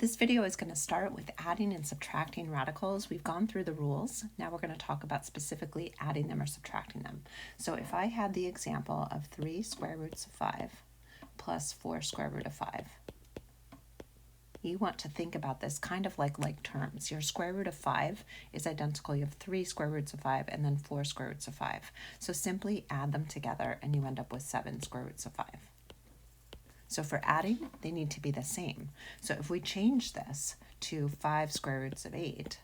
This video is going to start with adding and subtracting radicals. We've gone through the rules. Now we're going to talk about specifically adding them or subtracting them. So if I had the example of 3 square roots of 5 plus 4 square root of 5, you want to think about this kind of like terms. Your square root of 5 is identical. You have 3 square roots of 5 and then 4 square roots of 5. So simply add them together and you end up with 7 square roots of 5. So for adding, they need to be the same. So if we change this to 5 square roots of 8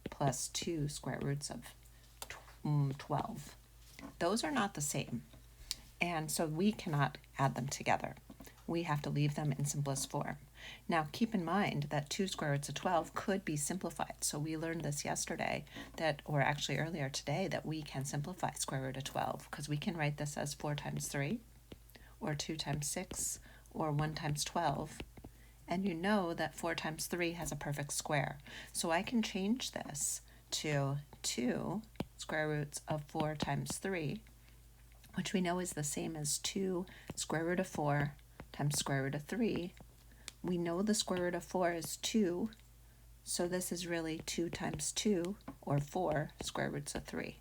plus 2 square roots of 12, those are not the same. And so we cannot add them together. We have to leave them in simplest form. Now keep in mind that 2 square roots of 12 could be simplified. So we learned this yesterday or actually earlier today, that we can simplify square root of 12 because we can write this as 4 times 3 or 2 times 6 or 1 times 12, and you know that 4 times 3 has a perfect square. So I can change this to 2 square roots of 4 times 3, which we know is the same as 2 square root of 4 times square root of 3. We know the square root of 4 is 2, so this is really 2 times 2, or 4 square roots of 3.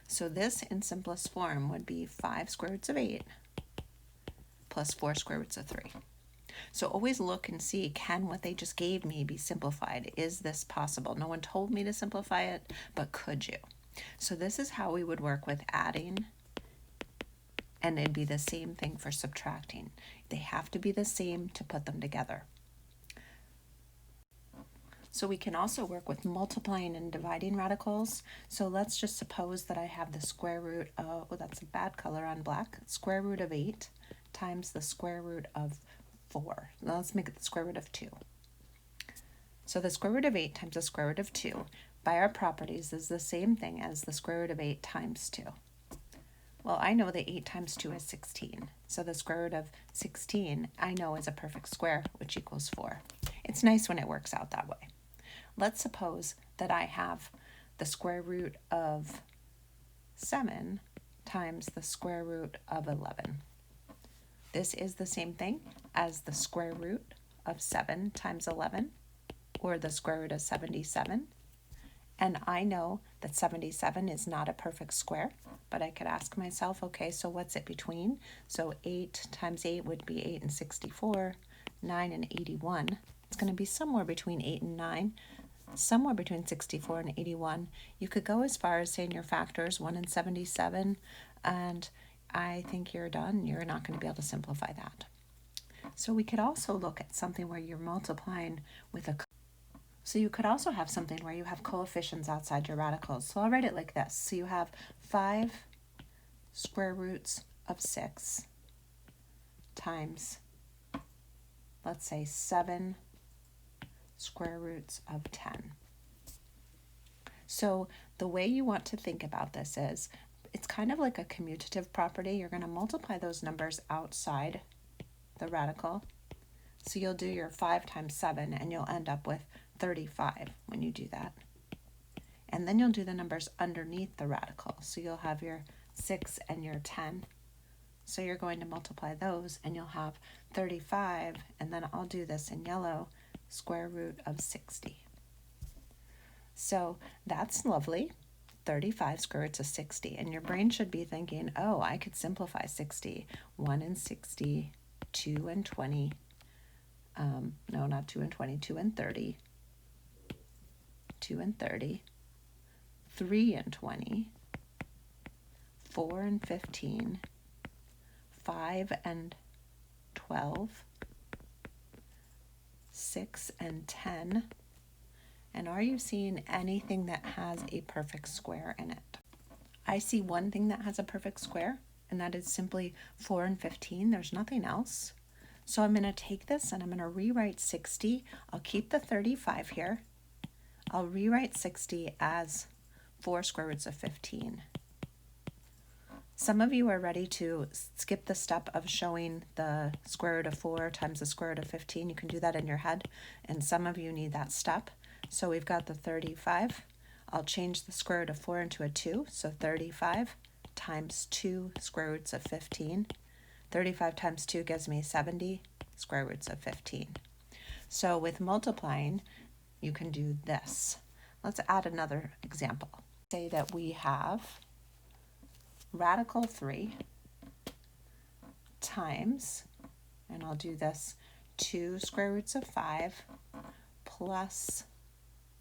So this in simplest form would be 5 square roots of 8 plus 4 square roots of 3. So always look and see, can what they just gave me be simplified? Is this possible? No one told me to simplify it, but could you? So this is how we would work with adding, and it'd be the same thing for subtracting. They have to be the same to put them together. So we can also work with multiplying and dividing radicals. So let's just suppose that I have the square root of, oh, that's a bad color on black, square root of 8 times the square root of 4. Now let's make it the square root of 2. So the square root of 8 times the square root of 2, by our properties, is the same thing as the square root of 8 times 2. Well, I know that 8 times 2 is 16. So the square root of 16, I know, is a perfect square, which equals 4. It's nice when it works out that way. Let's suppose that I have the square root of 7 times the square root of 11. This is the same thing as the square root of 7 times 11, or the square root of 77. And I know that 77 is not a perfect square, but I could ask myself, okay, so what's it between? So 8 times 8 would be 8 and 64, 9 and 81. It's going to be somewhere between 8 and 9, somewhere between 64 and 81. You could go as far as saying your factors, 1 and 77, and I think you're done. You're not going to be able to simplify that. So we could also look at something where you're multiplying with a, so you could also have something where you have coefficients outside your radicals. So I'll write it like this. So you have 5 square roots of 6 times, let's say, 7 square roots of 10. So the way you want to think about this is, it's kind of like a commutative property. You're going to multiply those numbers outside the radical. So you'll do your 5 times 7 and you'll end up with 35 when you do that. And then you'll do the numbers underneath the radical. So you'll have your 6 and your 10. So you're going to multiply those and you'll have 35, and then I'll do this in yellow, square root of 60. So that's lovely. 35 square roots of 60, and your brain should be thinking, oh, I could simplify 60. 1 and 60, 2 and 20, no, not 2 and 20, 2 and 30, 2 and 30, 3 and 20, 4 and 15, 5 and 12, 6 and 10, and are you seeing anything that has a perfect square in it? I see one thing that has a perfect square, and that is simply 4 and 15. There's nothing else. So I'm going to take this and I'm going to rewrite 60. I'll keep the 35 here. I'll rewrite 60 as 4 square roots of 15. Some of you are ready to skip the step of showing the square root of 4 times the square root of 15. You can do that in your head, and some of you need that step. So we've got the 35. I'll change the square root of 4 into a 2, so 35 times 2 square roots of 15. 35 times 2 gives me 70 square roots of 15. So with multiplying, you can do this. Let's add another example. Say that we have radical 3 times, and I'll do this, 2 square roots of 5 plus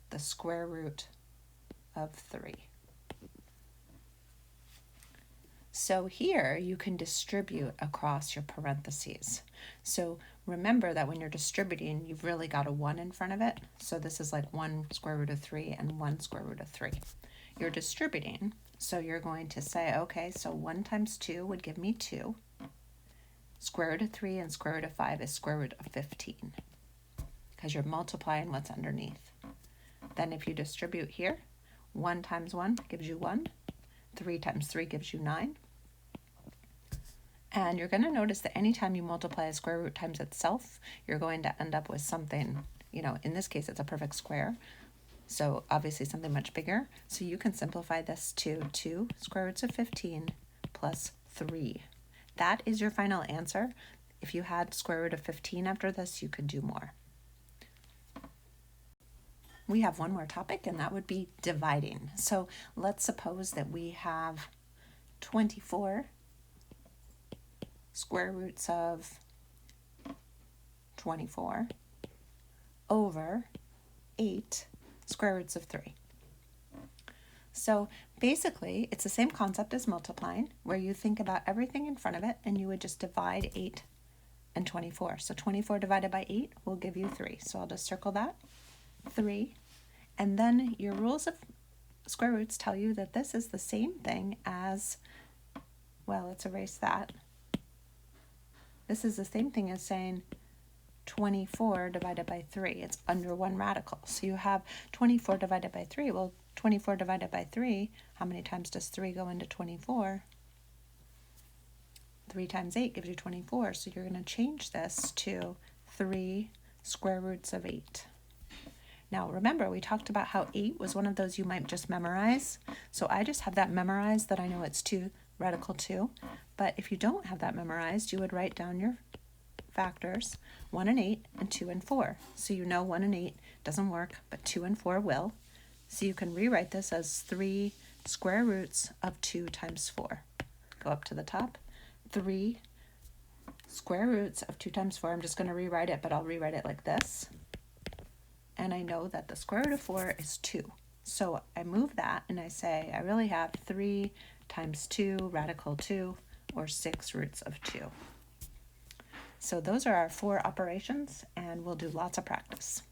the square root of 3. So here you can distribute across your parentheses. So remember that when you're distributing, you've really got a 1 in front of it. So this is like 1 square root of 3 and 1 square root of 3. You're distributing, so you're going to say, okay, so 1 times 2 would give me 2. Square root of 3 and square root of 5 is square root of 15, because you're multiplying what's underneath. Then if you distribute here, 1 times 1 gives you 1. 3 times 3 gives you 9. And you're going to notice that anytime you multiply a square root times itself, you're going to end up with something, in this case, it's a perfect square. So obviously something much bigger. So you can simplify this to 2 square roots of 15 plus 3. That is your final answer. If you had square root of 15 after this, you could do more. We have one more topic, and that would be dividing. So let's suppose that we have 24 square roots of 24 over 8 square roots of 3. So basically, it's the same concept as multiplying, where you think about everything in front of it, and you would just divide 8 and 24. So 24 divided by 8 will give you 3. So I'll just circle that, 3. And then your rules of square roots tell you that this is the same thing as, well, let's erase that. This is the same thing as saying 24 divided by 3. It's under 1 radical. So you have 24 divided by 3. Well, 24 divided by 3, how many times does 3 go into 24? 3 times 8 gives you 24. So you're going to change this to 3 square roots of 8. Now remember, we talked about how 8 was one of those you might just memorize. So I just have that memorized, that I know it's 2 radical 2. But if you don't have that memorized, you would write down your factors, 1 and 8 and 2 and 4. So you know 1 and 8 doesn't work, but 2 and 4 will. So you can rewrite this as 3 square roots of 2 times 4. Go up to the top, 3 square roots of 2 times 4. I'm just going to rewrite it, but I'll rewrite it like this. And I know that the square root of 4 is 2. So I move that and I say I really have 3 times 2 radical 2, or 6 roots of 2. So those are our 4 operations, and we'll do lots of practice.